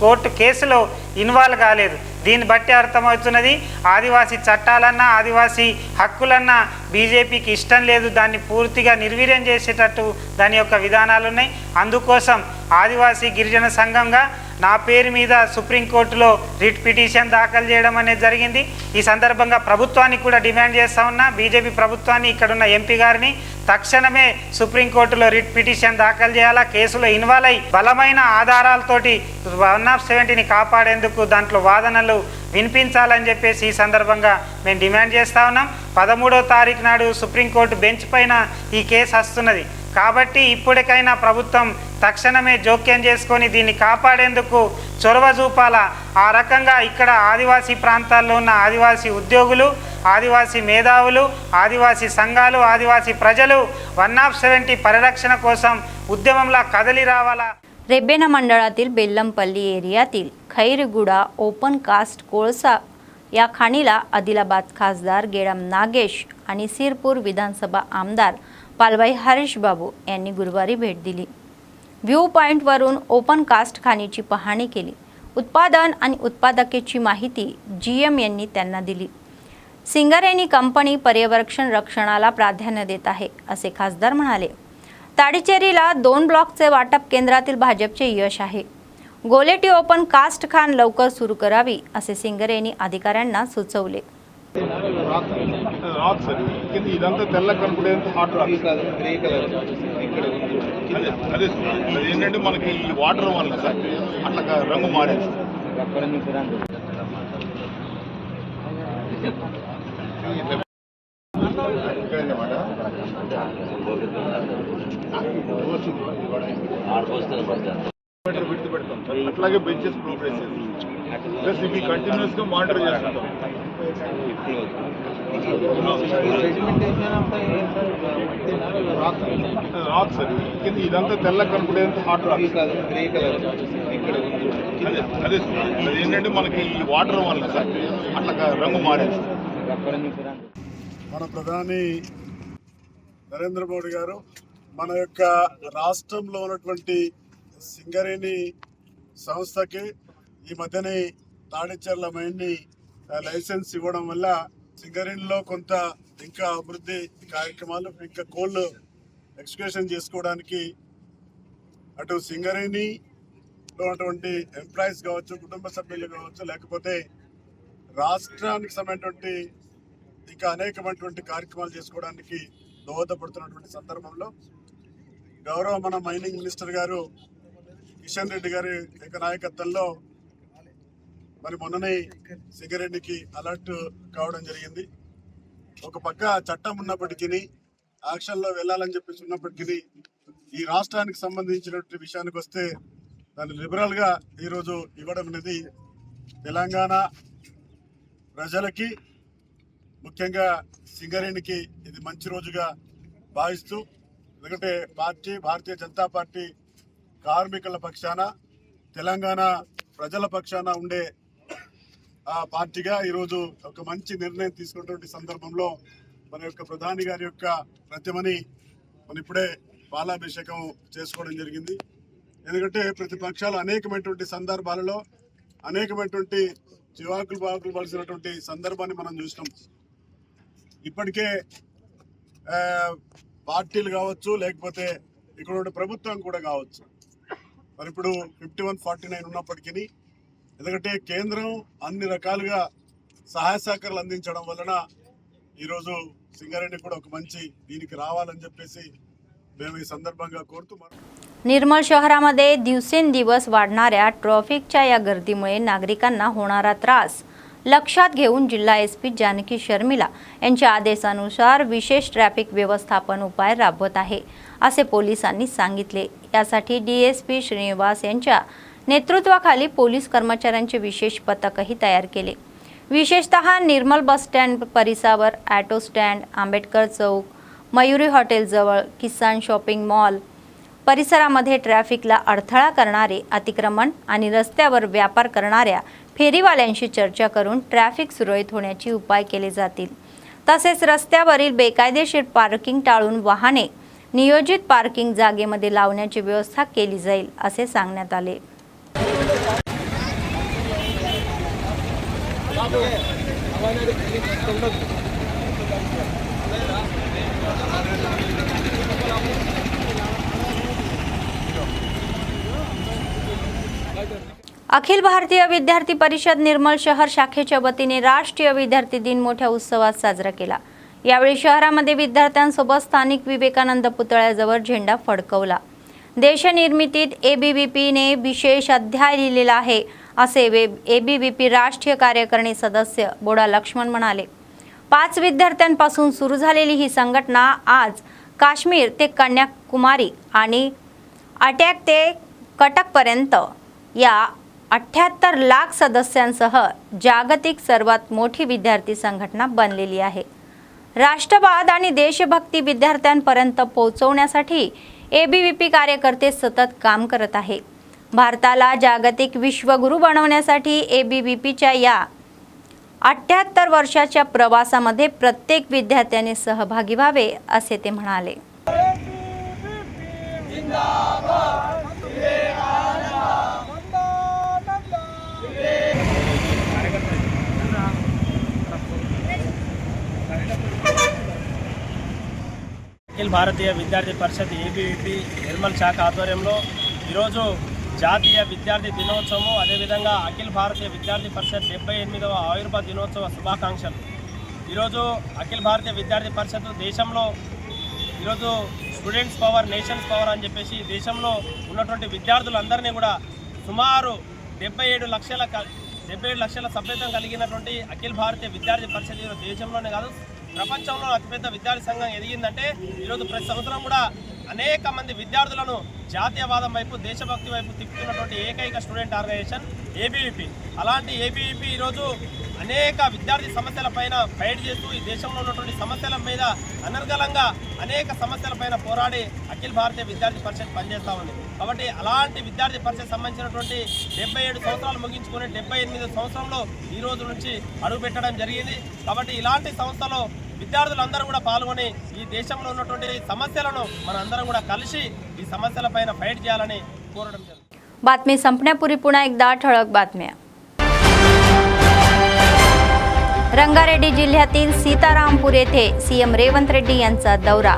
కోర్టు కేసులో ఇన్వాల్వ్ కాలేదు. దీన్ని బట్టి అర్థమవుతున్నది ఆదివాసీ చట్టాలన్నా ఆదివాసీ హక్కులన్నా బీజేపీకి ఇష్టం లేదు. దాన్ని పూర్తిగా నిర్వీర్యం చేసేటట్టు దాని యొక్క విధానాలు ఉన్నాయి. అందుకోసం ఆదివాసీ గిరిజన సంఘంగా నా పేరు మీద సుప్రీంకోర్టులో రిట్ పిటిషన్ దాఖలు చేయడం అనేది జరిగింది. ఈ సందర్భంగా ప్రభుత్వానికి కూడా డిమాండ్ చేస్తూ ఉన్నా, బీజేపీ ప్రభుత్వాన్ని, ఇక్కడున్న ఎంపీ గారిని తక్షణమే సుప్రీంకోర్టులో రిట్ పిటిషన్ దాఖలు చేయాలా, కేసులో ఇన్వాల్వ్ అయ్యి బలమైన ఆధారాలతోటి 170ని కాపాడేందుకు దాంట్లో వాదనలు వినిపించాలని చెప్పేసి ఈ సందర్భంగా మేము డిమాండ్ చేస్తూ ఉన్నాం. 13వ తారీఖు నాడు సుప్రీంకోర్టు బెంచ్ పైన ఈ కేసు వస్తున్నది. కాబట్టి ఇప్పటికైనా ప్రభుత్వం తక్షణమే జోక్యం చేసుకొని దీన్ని కాపాడేందుకు చొరవ చూపాలా. ఆ రకంగా ఇక్కడ ఆదివాసీ ప్రాంతాల్లో ఉన్న ఆదివాసీ ఉద్యోగులు, ఆదివాసీ మేధావులు, ఆదివాసీ संघाలు, ఆదివాసీ ప్రజలు 170 परिरक्षण కోసం उद्यमला कदली रावाला. रेबेना मंडळातील बेल्लमपल्ली एरियातील खैरगुडा ओपन कास्ट कोळसा या खाणीला आदिलाबाद खासदार गेडाम नागेश आणि सिरपूर विधानसभा आमदार पालबाई हरीश बाबू यांनी गुरुवारी भेट दिली. व्ह्यू पॉइंटवरून ओपन कास्ट खाणीची पाहणी केली. उत्पादन आणि उत्पादकेची माहिती GM यांनी त्यांना दिली. सिंगरेनी कंपनी पर्यावरण रक्षणाला प्राधान्य देत आहे असे खासदार म्हणाले. ताडीचेरीला 2 ब्लॉकचे वाटप केंद्रातील भाजपचे यश आहे. गोलेटी ओपन कास्ट खाण लवकर सुरू करावी असे सिंगरेनी अधिकाऱ्यांना सुचवले. ఇదంతా తెల్ల కనపడేంత హాట్ రాక్ అదే ఏంటంటే మనకి ఈ వాటర్ వల్ల సార్ అట్లా రంగు మారేది. విడిచి పెడతాం సార్. అట్లాగే బెంచెస్ ప్రోగ్రెస్ ప్లస్ ఇవి కంటిన్యూస్ గా మానిటర్ చేస్తుంటాం. రాక్ సార్ కింద ఇదంతా తెల్ల కనపడేంత హాట్ రాక్ అదే ఏంటంటే మనకి ఈ వాటర్ వల్ల సార్ అట్లా రంగు మారేది. మన ప్రధాని నరేంద్ర మోడీ గారు మన యొక్క రాష్ట్రంలో ఉన్నటువంటి సింగరేణి సంస్థకి ఈ మధ్యనే తాడిచెర్ల మైన్ని లైసెన్స్ ఇవ్వడం వల్ల సింగరేణిలో కొంత ఇంకా అభివృద్ధి కార్యక్రమాలు ఇంకా కోళ్ళు ఎక్స్క్యూషన్ చేసుకోవడానికి అటు సింగరేణిలో ఉన్నటువంటి ఎంప్లాయీస్ కావచ్చు, కుటుంబ సభ్యులు కావచ్చు, లేకపోతే రాష్ట్రానికి సంబంధించినటువంటి ఇంకా అనేకమైనటువంటి కార్యక్రమాలు చేసుకోవడానికి దోహదపడుతున్నటువంటి సందర్భంలో గౌరవ మన మైనింగ్ మినిస్టర్ గారు కిషన్ రెడ్డి గారి యొక్క నాయకత్వంలో మరి మొన్ననే సింగరేణికి అలర్ట్ కావడం జరిగింది. ఒక పక్క చట్టం ఉన్నప్పటికీ యాక్షన్లో వెళ్ళాలని చెప్పేసి ఉన్నప్పటికీ ఈ రాష్ట్రానికి సంబంధించినటువంటి విషయానికి వస్తే దాన్ని లిబరల్గా ఈరోజు ఇవ్వడం అనేది తెలంగాణ ప్రజలకి ముఖ్యంగా సింగరేణికి ఇది మంచి రోజుగా భావిస్తూ, ఎందుకంటే భారతీయ జనతా పార్టీ కార్మికుల పక్షాన తెలంగాణ ప్రజల పక్షాన ఉండే ఆ పార్టీగా ఈరోజు ఒక మంచి నిర్ణయం తీసుకున్నటువంటి సందర్భంలో మన యొక్క ప్రధాని గారి యొక్క ప్రతిమని మనం ఇప్పుడే పాలాభిషేకం చేసుకోవడం జరిగింది. ఎందుకంటే ప్రతిపక్షాలు అనేకమైనటువంటి సందర్భాలలో అనేకమైనటువంటి చివాకులు బాకులు పడిసినటువంటి సందర్భాన్ని మనం చూసినాం. ఇప్పటికే పార్టీలు కావచ్చు, లేకపోతే ఇక్కడ ప్రభుత్వం కూడా కావచ్చు, మరి ఇప్పుడు 51-49 ఉన్నప్పటికీ ఎందుకంటే కేంద్రం అన్ని రకాలుగా సహాయ సహకారాలు అందించడం వలన ఈరోజు సింగరేణి కూడా ఒక మంచి దీనికి रावाలని చెప్పేసి మేము ఈ సందర్భంగా కోరుతున్నాం. निर्मल शहरामध्ये दिवसेंदिवस वाढणाऱ्या ट्रॅफिकच्या या गर्दीमुळे नागरिकांना होणारा त्रास लक्षात घेऊन जिल्हा SP जानकी शर्मिला यांच्या आदेशानुसार विशेष ट्रॅफिक व्यवस्थापन उपाय राबवत आहे असे पोलिसांनी सांगितले. यासाठी DSP श्रीनिवास यांच्या नेतृत्वाखाली पोलीस कर्मचाऱ्यांचे विशेष पथकही तयार केले. विशेषतः निर्मल बस स्टँड परिसरावर, ऑटो स्टँड, आंबेडकर चौक, मयुरी हॉटेलजवळ, किसान शॉपिंग मॉल परिसरामध्ये ट्रॅफिकला अडथळा करणारे अतिक्रमण आणि रस्त्यावर व्यापार करणाऱ्या फेरीवाल्यांशी चर्चा करून ट्रॅफिक सुरळीत होण्याचे उपाय केले जातील. तसेच रस्त्यावरील बेकायदेशीर पार्किंग टाळून वाहने नियोजित पार्किंग जागेमध्ये लावण्याची व्यवस्था केली जाईल असे सांगण्यात आले. अखिल भारतीय विद्यार्थी परिषद निर्मल शहर शाखेच्या वतीने राष्ट्रीय विद्यार्थी दिन मोठ्या उत्सवात साजरा केला. यावेळी शहरामध्ये विद्यार्थ्यांसोबत स्थानिक विवेकानंद पुतळ्याजवळ झेंडा फडकवला. देशनिर्मितीत ABVPने विशेष अध्याय लिहिलेला आहे असे ABVP राष्ट्रीय कार्यकारिणी सदस्य बोडा लक्ष्मण म्हणाले. 5 विद्यार्थ्यांपासून सुरू झालेली ही संघटना आज काश्मीर ते कन्याकुमारी आणि अटॅक ते कटकपर्यंत या 78 लाख सदस्यांसह जागतिक सर्वात मोठी विद्यार्थी संघटना बनलेली आहे. राष्ट्रवाद आणि देशभक्ती विद्यार्थ्यांपर्यंत पोहोचवण्यासाठी ABVP कार्यकर्ते सतत काम करत आहे. भारताला जागतिक विश्वगुरू बनवण्यासाठी ABVPच्या या 78 वर्षाच्या प्रवासामध्ये प्रत्येक विद्यार्थ्याने सहभागी व्हावे असे ते म्हणाले. అఖిల భారతీయ విద్యార్థి పరిషత్ ABVP నిర్మల్ శాఖ ఆధ్వర్యంలో ఈరోజు జాతీయ విద్యార్థి దినోత్సవం, అదేవిధంగా అఖిల భారతీయ విద్యార్థి పరిషత్ 78వ ఆవిర్భావ దినోత్సవ శుభాకాంక్షలు. ఈరోజు అఖిల భారతీయ విద్యార్థి పరిషత్ దేశంలో ఈరోజు స్టూడెంట్స్ పవర్, నేషన్స్ పవర్ అని చెప్పేసి దేశంలో ఉన్నటువంటి విద్యార్థులందరినీ కూడా సుమారు 77 లక్షల సభ్యత్వం కలిగినటువంటి అఖిల భారతీయ విద్యార్థి పరిషత్ ఈరోజు దేశంలోనే కాదు ప్రపంచంలో అతిపెద్ద విద్యార్థి సంఘం ఎదిగిందంటే ఈరోజు ప్రతి సంవత్సరం కూడా అనేక మంది విద్యార్థులను జాతీయవాదం వైపు, దేశభక్తి వైపు తిప్పుతున్నటువంటి ఏకైక స్టూడెంట్ ఆర్గనైజేషన్ ABVP. అలాంటి ABVP ఈరోజు అనేక విద్యార్థి సమస్యలపైన ఫైట్ చేస్తూ ఈ దేశంలో ఉన్నటువంటి సమస్యల మీద అనర్గళంగా అనేక సమస్యలపైన పోరాడి అఖిల భారతీయ విద్యార్థి పరిషత్ పనిచేస్తూ ఉంది. కాబట్టి అలాంటి విద్యార్థి పరిషత్ సంబంధించినటువంటి 77 సంవత్సరాలు ముగించుకొని 78వ సంవత్సరంలో ఈ రోజు నుంచి అడుగుపెట్టడం జరిగింది. కాబట్టి ఇలాంటి సంస్థలో విద్యార్థులందరూ కూడా పాల్గొని ఈ దేశంలో ఉన్నటువంటి సమస్యలను మనందరం కూడా కలిసి ఈ సమస్యలపైన ఫైట్ చేయాలని కోరడం జరిగింది. बातमी संपण्यापूर्वी पुन्हा एकदा ठळक बातम्या. रंगारेड्डी जिल्ह्यातील सीतारामपूर येथे सीएम रेवंत रेड्डी यांचा दौरा.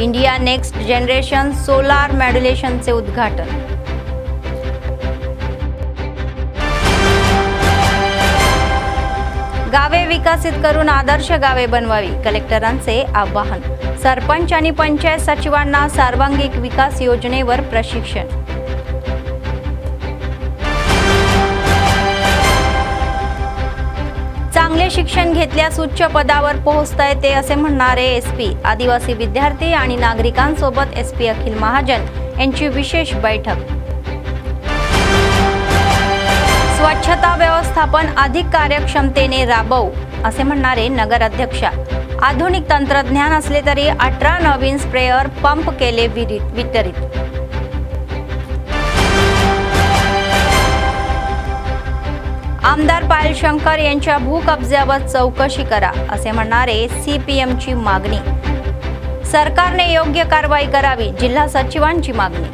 इंडिया नेक्स्ट जनरेशन सोलार मॉड्युलेशनचे उद्घाटन. गावे विकसित करून आदर्श गावे बनवावी, कलेक्टरांचे आवाहन. सरपंच आणि पंचायत सचिवांना सर्वांगीण विकास योजनेवर प्रशिक्षण. चांगले शिक्षण घेतल्यास उच्च पदावर पोहोचता येते असे म्हणणारे SP. आदिवासी विद्यार्थी आणि नागरिकांसोबत SP अखिल महाजन यांची विशेष बैठक. स्वच्छता व्यवस्थापन अधिक कार्यक्षमतेने राबवू असे म्हणणारे नगर अध्यक्षा. आधुनिक तंत्रज्ञान असले तरी 18 नवीन स्प्रेयर पंप केले वितरित. आमदार पायल शंकर यांच्या भूकब्ज्यावर चौकशी करा असे म्हणणारे CPMची मागणी. सरकारने योग्य कारवाई करावी, जिल्हा सचिवांची मागणी.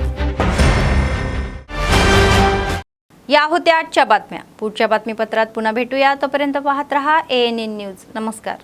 या होत्या आजच्या बातम्या. पुढच्या बातमीपत्रात पुन्हा भेटूया. तोपर्यंत पाहत रहा ANN न्यूज. नमस्कार.